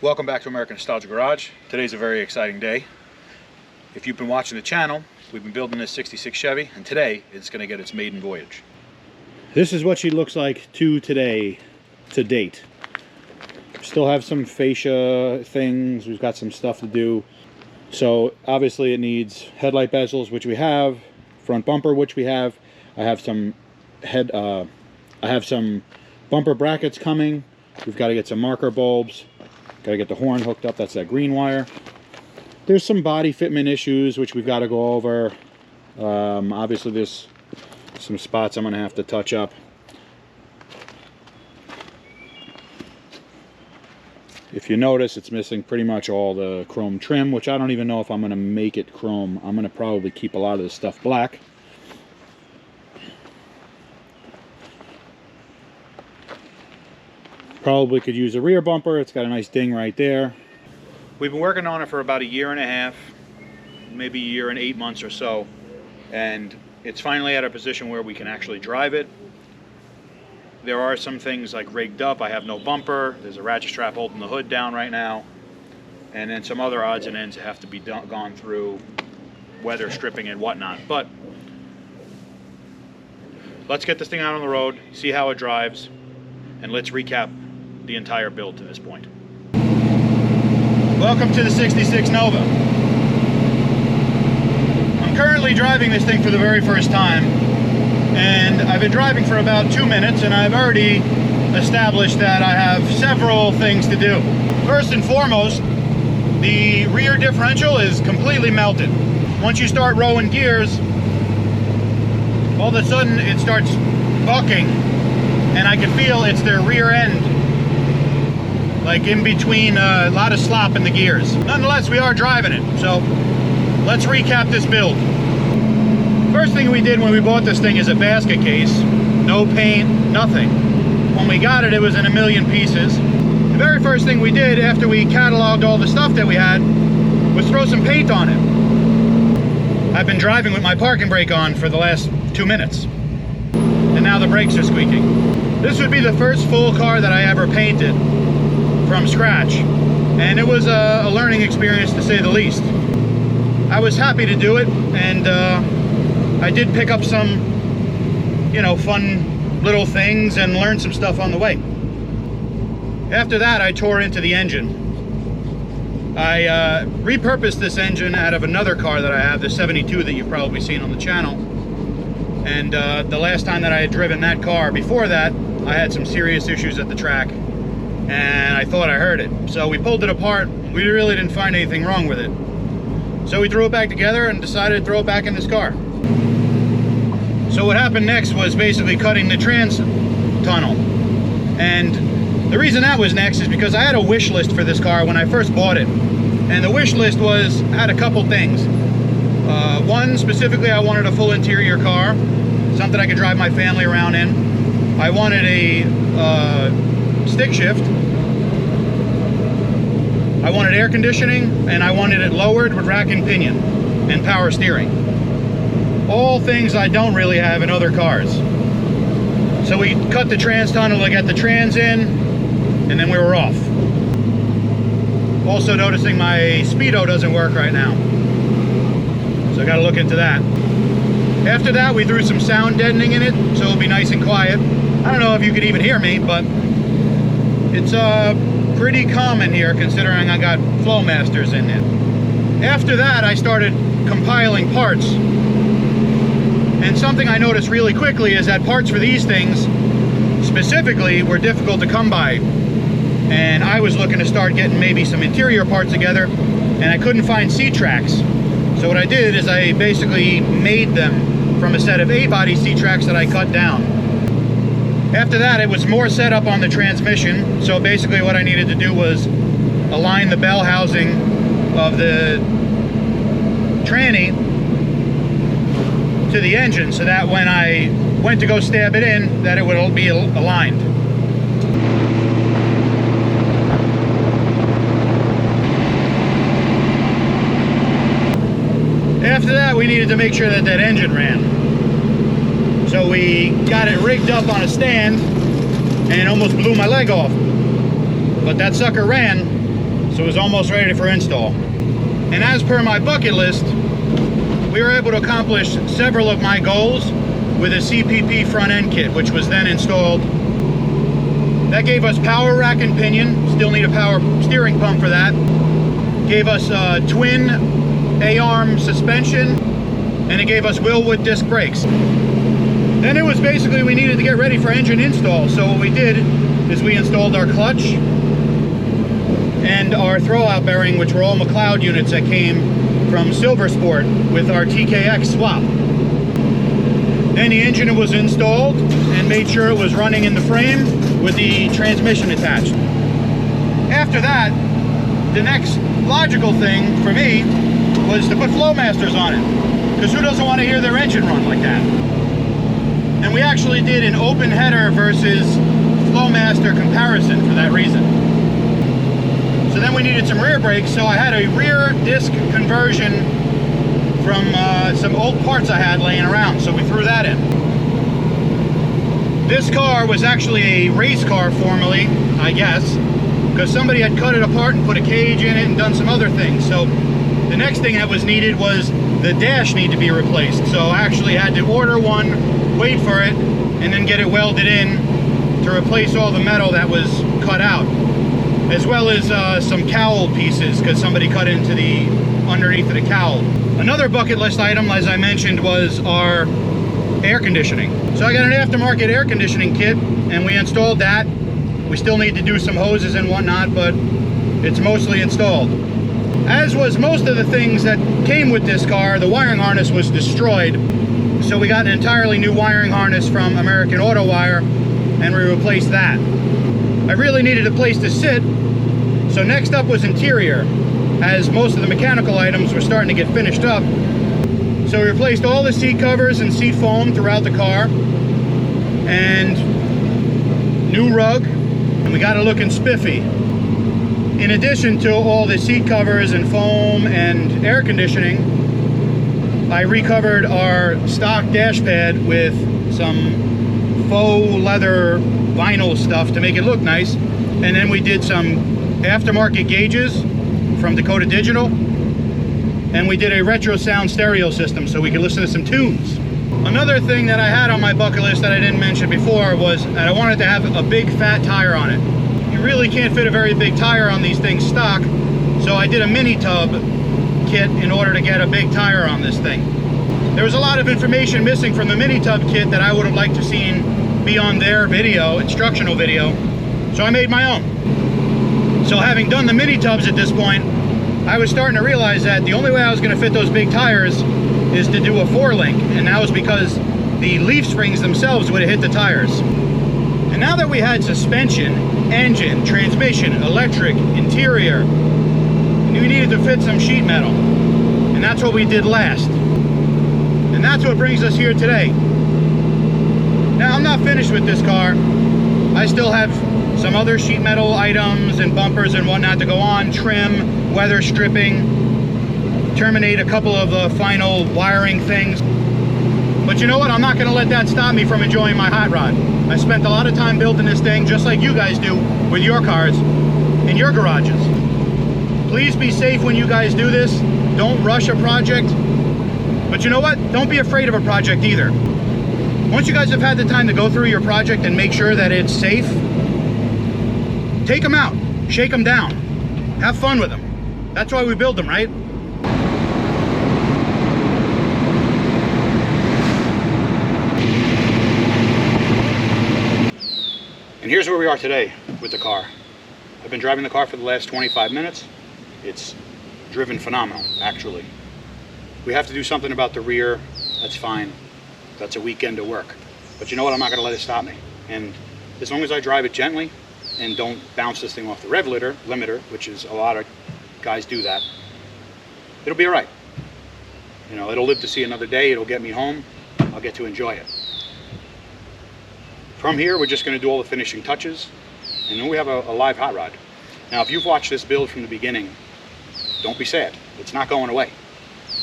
Welcome back to American Nostalgia Garage. Today's a very exciting day. If you've been watching the channel, we've been building this 66 Chevy, and today it's going to get its maiden voyage. This is what she looks like to date. Still have some fascia things, we've got some stuff to do. So obviously it needs headlight bezels, which we have, front bumper, which we have. I have some bumper brackets coming. We've got to get some marker bulbs. Got to get the horn hooked up. That's that green wire. There's some body fitment issues which we've got to go over. Obviously there's some spots I'm going to have to touch up. If you notice, it's missing pretty much all the chrome trim, which I don't even know if I'm going to make it chrome. I'm going to probably keep a lot of this stuff black. Probably could use a rear bumper. It's got a nice ding right there. We've been working on it for about a year and a half, maybe a year and 8 months or so, and it's finally at a position where we can actually drive it. There are some things like rigged up. I have no bumper. There's a ratchet strap holding the hood down right now, and then some other odds and ends that have to be gone through, weather stripping and whatnot. But let's get this thing out on the road, see how it drives, and let's recap the entire build to this point. Welcome to the 66 Nova. I'm currently driving this thing for the very first time, and I've been driving for about 2 minutes, and I've already established that I have several things to do. First and foremost, the rear differential is completely melted. Once you start rolling gears, all of a sudden it starts bucking, and I can feel it's their rear end, like in between, a lot of slop in the gears. Nonetheless, we are driving it, so let's recap this build. First thing we did when we bought this thing is a basket case. No paint, nothing. When we got it, it was in a million pieces. The very first thing we did after we cataloged all the stuff that we had was throw some paint on it. I've been driving with my parking brake on for the last 2 minutes, and now the brakes are squeaking. This would be the first full car that I ever painted from scratch, and it was a learning experience to say the least. I was happy to do it, and I did pick up some, fun little things and learn some stuff on the way. After that, I tore into the engine. I repurposed this engine out of another car that I have, the 72 that you've probably seen on the channel. And the last time that I had driven that car, before that, I had some serious issues at the track, and I thought I heard it. So we pulled it apart. We really didn't find anything wrong with it. So we threw it back together and decided to throw it back in this car. So what happened next was basically cutting the trans tunnel. And the reason that was next is because I had a wish list for this car when I first bought it. And the wish list had a couple things. One, specifically, I wanted a full interior car, something I could drive my family around in. I wanted a stick shift. I wanted air conditioning, and I wanted it lowered with rack and pinion and power steering. All things I don't really have in other cars. So we cut the trans tunnel to get the trans in, and then we were off. Also noticing my speedo doesn't work right now, so I got to look into that. After that, we threw some sound deadening in it, so it'll be nice and quiet. I don't know if you could even hear me, but it's pretty common here considering I got Flowmasters in it. After that, I started compiling parts. And something I noticed really quickly is that parts for these things specifically were difficult to come by. And I was looking to start getting maybe some interior parts together, and I couldn't find C-tracks. So what I did is I basically made them from a set of A-body C-tracks that I cut down. After that, it was more setup on the transmission. So basically what I needed to do was align the bell housing of the tranny to the engine so that when I went to go stab it in, that it would be aligned. After that, we needed to make sure that that engine ran. So we got it rigged up on a stand and almost blew my leg off. But that sucker ran, So it was almost ready for install. And as per my bucket list, we were able to accomplish several of my goals with a CPP front end kit, which was then installed. That gave us power rack and pinion, still need a power steering pump for that. Gave us twin A-arm suspension, and it gave us Willwood disc brakes. Then it was basically we needed to get ready for engine install. So what we did is we installed our clutch and our throwout bearing, which were all McLeod units that came from Silver Sport with our TKX swap. Then the engine was installed and made sure it was running in the frame with the transmission attached. After that, the next logical thing for me was to put Flowmasters on it, because who doesn't want to hear their engine run like that? And we actually did an open header versus Flowmaster comparison for that reason. So then we needed some rear brakes, so I had a rear disc conversion from some old parts I had laying around, so we threw that in. This car was actually a race car formerly, I guess, because somebody had cut it apart and put a cage in it and done some other things. So the next thing that was needed was the dash need to be replaced. So I actually had to order one, wait for it, and then get it welded in to replace all the metal that was cut out, as well as some cowl pieces, because somebody cut into the underneath of the cowl. Another bucket list item, as I mentioned, was our air conditioning. So I got an aftermarket air conditioning kit, and we installed that. We still need to do some hoses and whatnot, but it's mostly installed. As was most of the things that came with this car, the wiring harness was destroyed. So we got an entirely new wiring harness from American Auto Wire, and we replaced that. I really needed a place to sit, so next up was interior, as most of the mechanical items were starting to get finished up. So we replaced all the seat covers and seat foam throughout the car, and new rug, and we got it looking spiffy. In addition to all the seat covers and foam and air conditioning, I recovered our stock dash pad with some faux leather vinyl stuff to make it look nice. And then we did some aftermarket gauges from Dakota Digital. And we did a retro sound stereo system so we could listen to some tunes. Another thing that I had on my bucket list that I didn't mention before was that I wanted to have a big fat tire on it. You really can't fit a very big tire on these things stock, so I did a mini tub kit in order to get a big tire on this thing. There was a lot of information missing from the mini tub kit that I would have liked to seen be on their video, instructional video, so I made my own. So having done the mini tubs at this point, I was starting to realize that the only way I was going to fit those big tires is to do a 4-link, and that was because the leaf springs themselves would have hit the tires. And now that we had suspension, engine, transmission, electric, interior, we needed to fit some sheet metal, and that's what we did last. And that's what brings us here today. Now, I'm not finished with this car. I still have some other sheet metal items and bumpers and whatnot to go on, trim, weather stripping, terminate a couple of final wiring things. But you know what? I'm not going to let that stop me from enjoying my hot rod. I spent a lot of time building this thing, just like you guys do with your cars in your garages. Please be safe when you guys do this. Don't rush a project. But you know what? Don't be afraid of a project either. Once you guys have had the time to go through your project and make sure that it's safe, take them out, shake them down, have fun with them. That's why we build them, right? And here's where we are today with the car. I've been driving the car for the last 25 minutes. It's driven phenomenal, actually. We have to do something about the rear. That's fine. That's a weekend of work. But you know what? I'm not going to let it stop me. And as long as I drive it gently and don't bounce this thing off the rev limiter, which is a lot of guys do that, it'll be all right. You know, it'll live to see another day. It'll get me home. I'll get to enjoy it. From here, we're just going to do all the finishing touches, and then we have a live hot rod. Now, if you've watched this build from the beginning, don't be sad. It's not going away.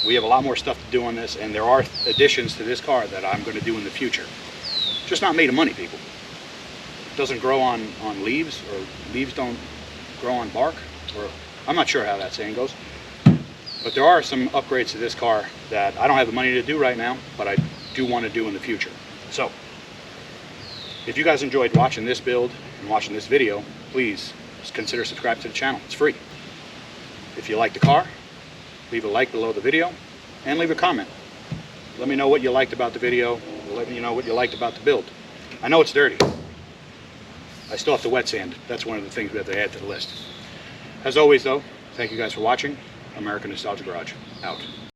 We have a lot more stuff to do on this, and there are additions to this car that I'm going to do in the future. Just not made of money, people. It doesn't grow on leaves, or leaves don't grow on bark, or I'm not sure how that saying goes. But there are some upgrades to this car that I don't have the money to do right now, but I do want to do in the future. So, if you guys enjoyed watching this build and watching this video, please consider subscribing to the channel. It's free. If you like the car, leave a like below the video and leave a comment. Let me know what you liked about the video. Let me know what you liked about the build. I know it's dirty. I still have to wet sand. That's one of the things we have to add to the list. As always though, thank you guys for watching. American Nostalgia Garage, out.